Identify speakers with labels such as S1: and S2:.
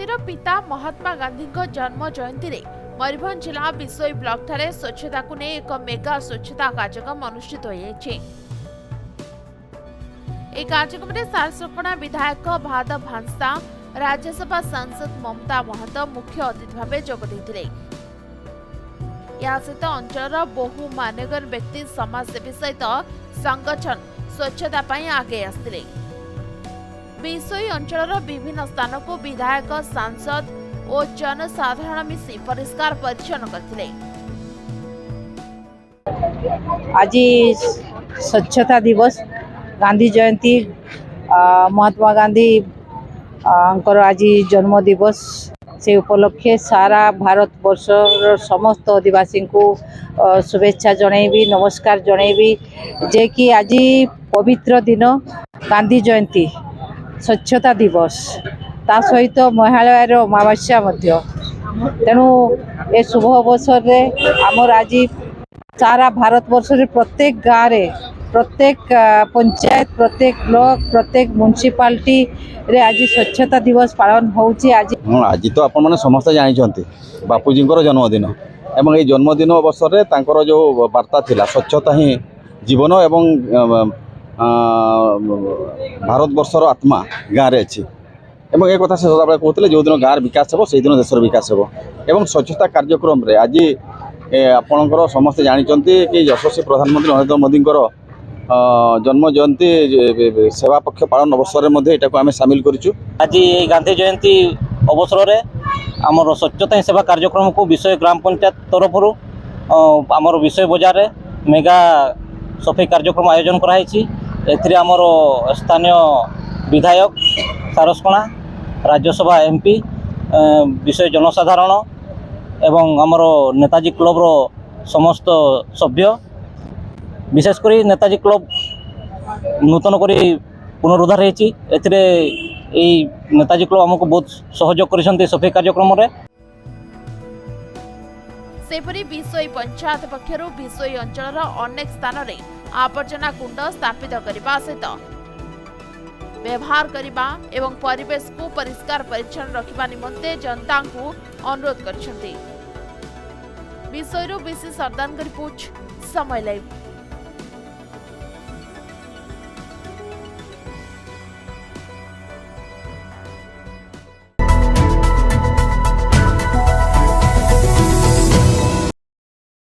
S1: ଜାतिर पिता महात्मा गांधी जन्म जयंती रे मयूरभंज जिला बिसोई ब्लॉक ठारे स्वच्छता को नहीं एक मेगा स्वच्छता कार्यक्रम अनुष्ठित होइछि। ए कार्यक्रम में सारसकणा विधायक भाद भांसा राज्यसभा सांसद ममता महतो मुख्य अतिथि भाव जोग देथिले। या सहित अंचल बहु मान्यगण्य व्यक्ति समाजसेवी सहित संगठन स्वच्छता पई आगे आसिले। बिसोई अंचल विभिन्न स्थान को विधायक सांसद और जनसाधारण मिसी परिष्कार परिच्छन्न करथिले।
S2: आज स्वच्छता दिवस गांधी जयंती महात्मा गांधी आज जन्म दिवस से उपलक्षे सारा भारत वर्ष समस्त आदिवासी को शुभेच्छा जनइबी नमस्कार जनइबी जे कि आज पवित्र दिन गांधी जयंती स्वच्छता दिवस ता सहित महालयर अमावास्या तेणु ए शुभ अवसर में आमर आज सारा भारत वर्ष रे प्रत्येक गाँव रे प्रत्येक पंचायत प्रत्येक ब्लॉक प्रत्येक म्युनिसिपालिटी रे आज स्वच्छता दिवस पालन होउची। आज
S3: तो आपण माने समस्त जानिछंती बापूजी जन्मदिन एवं ये जन्मदिन अवसर में तांकर जो वार्ता थिला स्वच्छता ही जीवन एवं भारत वर्षर आत्मा गाँव रे अछि एवं एक कथा से सदाबेले कहते जो दिन गाँव विकास हो से दिन देशर विकास हो एवं स्वच्छता कार्यक्रम रे आज आपणकर समस्ते जानिछंती कि यशस्वी प्रधानमंत्री नरेंद्र मोदी जन्म जयंती सेवा पक्ष पालन अवसर में आम सामिल करूँ।
S4: आज गांधी जयंती अवसर में आमर स्वच्छता सेवा कार्यक्रम को विषय ग्राम पंचायत तरफ आमर विषय बजार मेगा सफाई कार्यक्रम आयोजन कराई। आमर स्थानीय विधायक सारसकणा राज्यसभा एमपी विषय जनसाधारण एवं आमर नेताजी क्लब रो समस्त सभ्य विशेषकर नेताजी क्लब नूतन करी पुनरुद्धार होती नेताजी क्लब आमको बहुत सहयोग कर सफाई कार्यक्रम रे।
S1: सेपरी बिसोई पंचायत पक्षरु बिसोई अंचल अनेक स्थान रे आवर्जना कुंड स्थापित करने सहित व्यवहार करने एवं परिवेश को परिष्कार परिच्छन्न रखा निमंते जनता को अनुरोध कर। बिसोई बीसी सरदार रिपोर्ट समय लाइव।